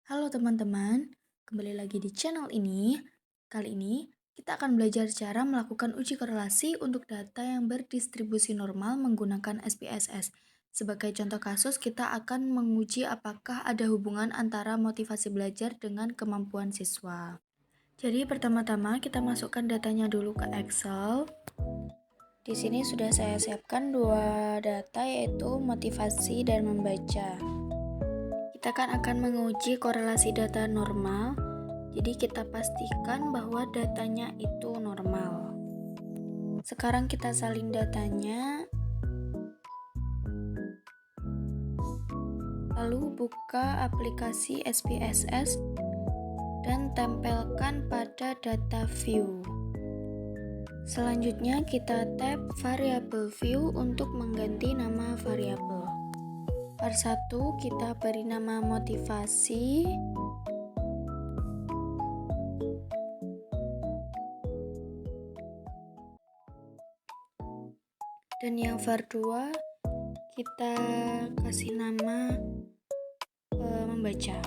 Halo teman-teman, kembali lagi di channel ini. Kali ini kita akan belajar cara melakukan uji korelasi untuk data yang berdistribusi normal menggunakan SPSS. Sebagai contoh kasus, kita akan menguji apakah ada hubungan antara motivasi belajar dengan kemampuan siswa. Jadi pertama-tama kita masukkan datanya dulu ke Excel. Di sini sudah saya siapkan dua data, yaitu motivasi dan membaca. Kita akan menguji korelasi data normal, jadi kita pastikan bahwa datanya itu normal. Sekarang kita salin datanya, lalu buka aplikasi SPSS dan tempelkan pada data view. Selanjutnya kita tap variable view untuk mengganti nama variabel. Part 1 kita beri nama motivasi. Dan yang var 2 kita kasih nama membaca.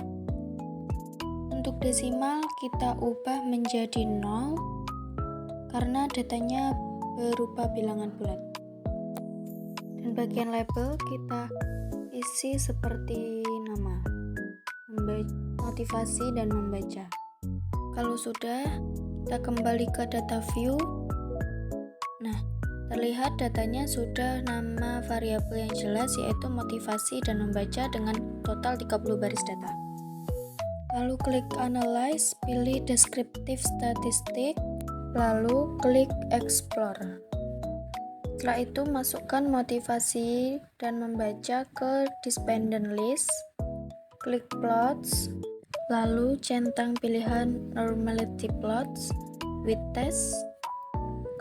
Untuk desimal kita ubah menjadi 0 karena datanya berupa bilangan bulat. Dan bagian label kita isi seperti nama, motivasi dan membaca. Kalau sudah, kita kembali ke data view. Nah, terlihat datanya sudah nama variabel yang jelas, yaitu motivasi dan membaca dengan total 30 baris data. Lalu klik analyze, pilih descriptive statistic, lalu klik explore. Setelah itu masukkan motivasi dan membaca ke dependent list, klik plots, lalu centang pilihan normality plots with test,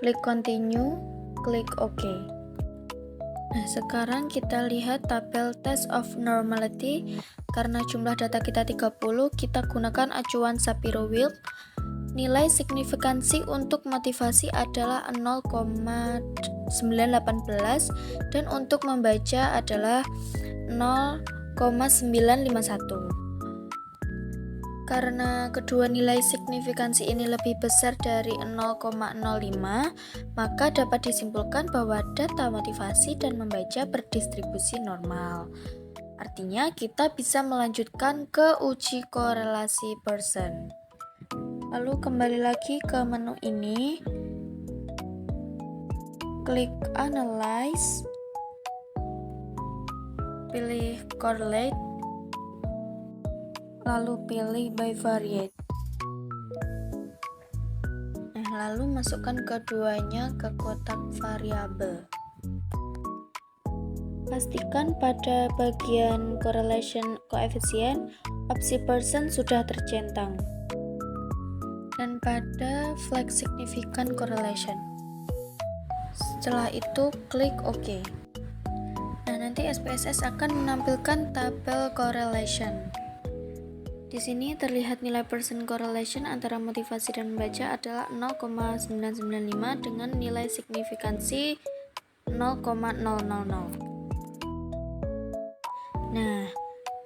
klik continue, klik OK. Nah, sekarang kita lihat tabel test of normality. Karena jumlah data kita 30, kita gunakan acuan Shapiro-Wilk. Nilai signifikansi untuk motivasi adalah 0,918 dan untuk membaca adalah 0,951. Karena kedua nilai signifikansi ini lebih besar dari 0,05, maka dapat disimpulkan bahwa data motivasi dan membaca berdistribusi normal. Artinya kita bisa melanjutkan ke uji korelasi Pearson. Lalu kembali lagi ke menu ini, klik analyze, pilih correlate, lalu pilih by variate. Nah, lalu masukkan keduanya ke kotak variabel. Pastikan pada bagian correlation coefficient opsi Pearson sudah tercentang, dan pada flag significant correlation. Setelah itu klik OK. Nah, nanti SPSS akan menampilkan tabel correlation. Di sini terlihat nilai Pearson correlation antara motivasi dan membaca adalah 0,995 dengan nilai signifikansi 0,000. Nah,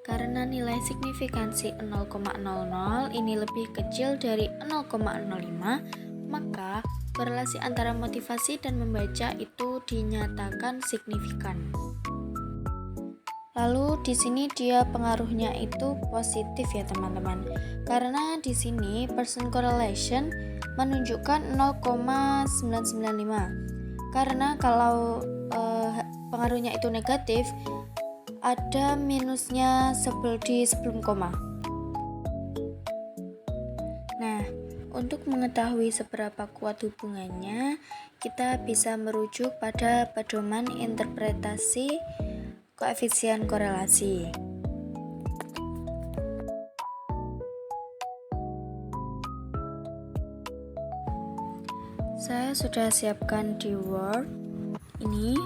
karena nilai signifikansi 0,00 ini lebih kecil dari 0,05, maka korelasi antara motivasi dan membaca itu dinyatakan signifikan. Lalu di sini dia pengaruhnya itu positif ya teman-teman. Karena di sini Pearson correlation menunjukkan 0,995. Karena kalau pengaruhnya itu negatif, ada minusnya di sebelum koma. Nah, untuk mengetahui seberapa kuat hubungannya, kita bisa merujuk pada pedoman interpretasi koefisien korelasi. Saya sudah siapkan di Word ini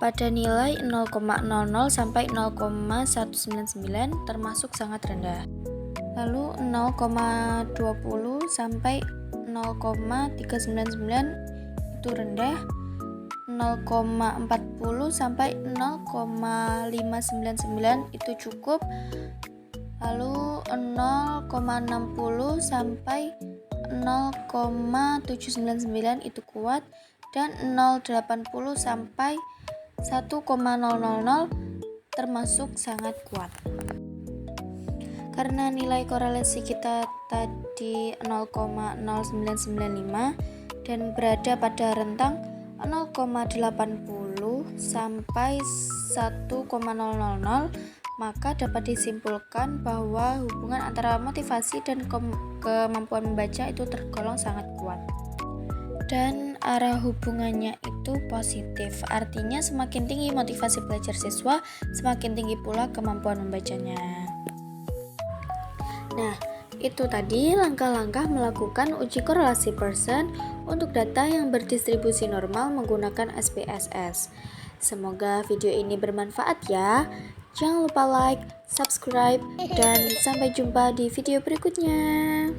pada nilai 0,00 sampai 0,199 termasuk sangat rendah. Lalu 0,20 sampai 0,399 itu rendah. 0,40 sampai 0,599 itu cukup. Lalu 0,60 sampai 0,799 itu kuat, dan 0,80 sampai 1,000 termasuk sangat kuat. Karena nilai korelasi kita tadi 0,0995 dan berada pada rentang 0,80 sampai 1,000, maka dapat disimpulkan bahwa hubungan antara motivasi dan kemampuan membaca itu tergolong sangat kuat. Dan arah hubungannya itu positif, artinya semakin tinggi motivasi belajar siswa, semakin tinggi pula kemampuan membacanya. Nah, itu tadi langkah-langkah melakukan uji korelasi Pearson untuk data yang berdistribusi normal menggunakan SPSS. Semoga video ini bermanfaat ya. Jangan lupa like, subscribe, dan sampai jumpa di video berikutnya.